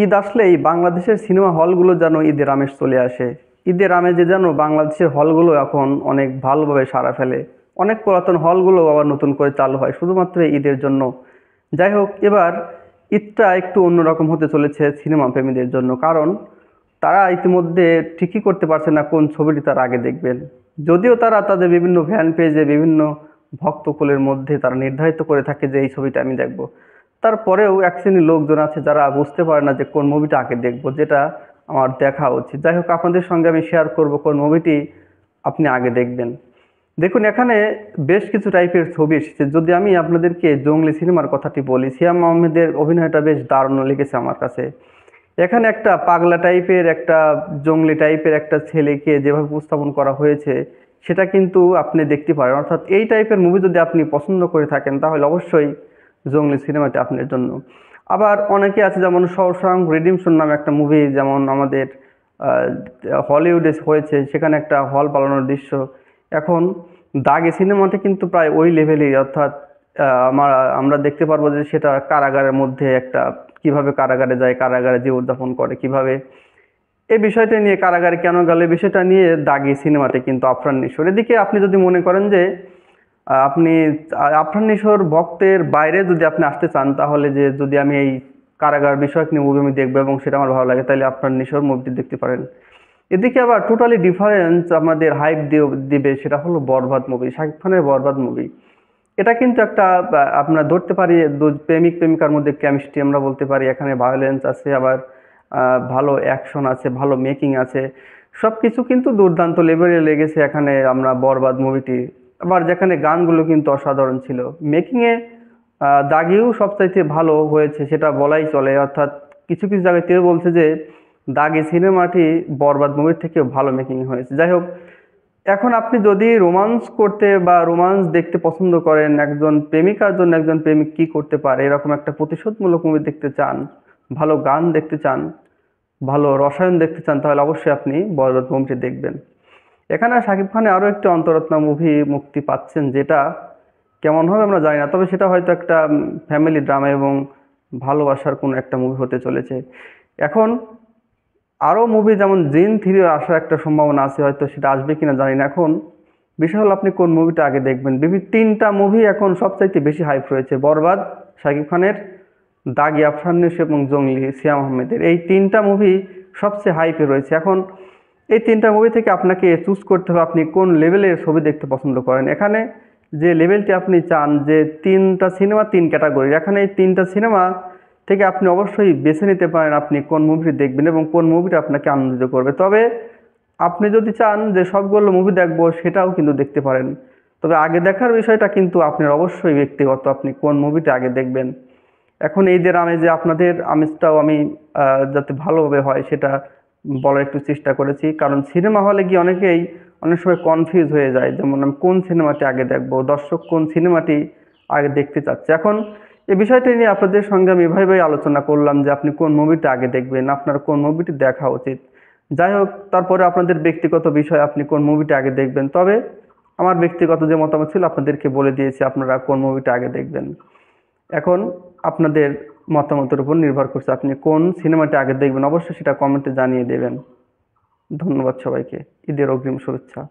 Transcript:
ঈদ আসলেই বাংলাদেশের সিনেমা হলগুলো যেন ঈদের আমেজ চলে আসে। ঈদের আমেজে যেন বাংলাদেশের হলগুলো এখন অনেক ভালোভাবে সাড়া ফেলে। অনেক পুরাতন হলগুলো আবার নতুন করে চালু হয় শুধুমাত্র এই ঈদের জন্য। যাই হোক, এবার ঈদটা একটু অন্যরকম হতে চলেছে সিনেমা প্রেমীদের জন্য, কারণ তারা ইতিমধ্যে ঠিকই করতে পারছে না কোন ছবিটি তারা আগে দেখবেন। যদিও তারা তাদের বিভিন্ন ফ্যান পেজে বিভিন্ন ভক্তকুলের মধ্যে তারা নির্ধারিত করে থাকে যে এই ছবিটা আমি দেখব, তারপরেও এক শ্রেণীর লোকজন আছে যারা বুঝতে পারে না যে কোন মুভিটা আগে দেখবো, যেটা আমার দেখা উচিত। যাই হোক, আপনাদের সঙ্গে আমি শেয়ার করব কোন মুভিটি আপনি আগে দেখবেন। দেখুন, এখানে বেশ কিছু টাইপের ছবি এসেছে। যদি আমি আপনাদেরকে জঙ্গলি সিনেমার কথাটি বলি, সিয়াম আহমেদের অভিনয়টা বেশ দারুণ লেগেছে আমার কাছে। এখানে একটা পাগলা টাইপের, একটা জঙ্গলি টাইপের একটা ছেলেকে যেভাবে উপস্থাপন করা হয়েছে, সেটা কিন্তু আপনি দেখতে পারেন। অর্থাৎ এই টাইপের মুভি যদি আপনি পছন্দ করে থাকেন তাহলে অবশ্যই জঙ্গলি সিনেমাটি আপনার জন্য। আবার অনেকে আছে, যেমন শশাঙ্ক রিডিমশন নামে একটা মুভি, যেমন আমাদের আহ, হলিউডে হয়েছে, সেখানে একটা হল পালানোর দৃশ্য। এখন দাগে সিনেমাটি কিন্তু প্রায় ওই লেভেলেই, অর্থাৎ আমরা দেখতে পারবো যে সেটা কারাগারের মধ্যে একটা, কিভাবে কারাগারে যায়, কারাগারে জীবনযাপন করে কিভাবে, এই বিষয়টা নিয়ে, কারাগারে কেন গেল এই বিষয়টা নিয়ে দাগি সিনেমাতে কিন্তু আফরান নিশোর। এদিকে আপনি যদি মনে করেন যে আপনি আফরান নিশোর ভক্তের বাইরে যদি আপনি আসতে চান, তাহলে যে যদি আমি এই কারাগার বিষয়ক নিয়ে মুভি আমি দেখবো এবং সেটা আমার ভালো লাগে, তাহলে আফরান নিশোর মুভিটি দেখতে পারেন। এদিকে আবার টোটালি ডিফারেন্স আমাদের হাইপ দিবে, সেটা হলো বরবাদ মুভি, শাকিব খানের বরবাদ মুভি। এটা কিন্তু একটা আমরা ধরতে পারি প্রেমিক প্রেমিকার মধ্যে কেমিস্ট্রি আমরা বলতে পারি। এখানে ভায়োলেন্স আছে, আবার ভালো অ্যাকশন আছে, ভালো মেকিং আছে, সব কিছু কিন্তু দুর্দান্ত লেভেলে লেগেছে এখানে আমরা বরবাদ মুভিটি। আবার যেখানে গানগুলো কিন্তু অসাধারণ ছিল, মেকিংয়ে দাগিও সবচাইতে ভালো হয়েছে সেটা বলাই চলে। অর্থাৎ কিছু কিছু জায়গায় কেউ বলছে যে দাগি সিনেমাটি বরবাদ মুভির থেকেও ভালো মেকিং হয়েছে। যাই হোক, এখন আপনি যদি রোমান্স করতে বা রোমান্স দেখতে পছন্দ করেন, একজন প্রেমিকার জন্য একজন প্রেমিক কি করতে পারে এরকম একটা প্রতিশোধমূলক মুভি দেখতে চান, ভালো গান দেখতে চান, ভালো রসায়ন দেখতে চান, তাহলে অবশ্যই আপনি বরবাদ মুভিটি দেখবেন। এখানে শাকিব খানের আরও একটি অন্তরত্না মুভি মুক্তি পাচ্ছেন, যেটা কেমন হবে আমরা জানি না, তবে সেটা হয়তো একটা ফ্যামিলি ড্রামা এবং ভালোবাসার কোনো একটা মুভি হতে চলেছে। এখন আরও মুভি যেমন জিন 3 আসার একটা সম্ভাবনা আছে, হয়তো সেটা আসবে কিনা জানি না। এখন বিষয় হলো আপনি কোন মুভিটা আগে দেখবেন। বিভিন্ন 3টা মুভি এখন সবচাইতে বেশি হাইপ রয়েছে: বরবাদ শাকিব খানের, দাগি আফরান নিশো এবং জঙ্গলি সিয়াম আহমেদের। এই 3টা মুভি সবচেয়ে হাইপে রয়েছে। এখন এই 3টা মুভি থেকে আপনাকে চুজ করতে হবে আপনি কোন লেভেলের ছবি দেখতে পছন্দ করেন। এখানে যে লেভেলটি আপনি চান, যে 3টা সিনেমা 3 ক্যাটাগরির, এখানে এই 3টা সিনেমা থেকে আপনি অবশ্যই বেছে নিতে পারেন আপনি কোন মুভিটি দেখবেন এবং কোন মুভিটা আপনাকে আনন্দিত করবে। তবে আপনি যদি চান যে সবগুলো মুভি দেখবো, সেটাও কিন্তু দেখতে পারেন। তবে আগে দেখার বিষয়টা কিন্তু আপনার অবশ্যই ব্যক্তিগত, আপনি কোন মুভিটা আগে দেখবেন। এখন ঈদের আমেজে আপনাদের আমেজটাও আমি যাতে ভালোভাবে হয় সেটা বলার একটু চেষ্টা করেছি, কারণ সিনেমা হলে গিয়ে অনেকেই অনেক সময় কনফিউজ হয়ে যায়, যেমন আমি কোন সিনেমাটি আগে দেখবো, দর্শক কোন সিনেমাটি আগে দেখতে চাচ্ছে। এখন এই বিষয়টি নিয়ে আপনাদের সঙ্গে আমি এভাবেই আলোচনা করলাম যে আপনি কোন মুভিটা আগে দেখবেন, আপনার কোন মুভিটি দেখা উচিত। যাই হোক, তারপরে আপনাদের ব্যক্তিগত বিষয় আপনি কোন মুভিটা আগে দেখবেন। তবে আমার ব্যক্তিগত যে মতামত ছিল আপনাদেরকে বলে দিয়েছি আপনারা কোন মুভিটা আগে দেখবেন। এখন আপনাদের মতামতের উপর নির্ভর করছে আপনি কোন সিনেমাটা আগে দেখবেন, অবশ্যই সেটা কমেন্টে জানিয়ে দেবেন। ধন্যবাদ সবাইকে, ঈদের অগ্রিম শুভেচ্ছা।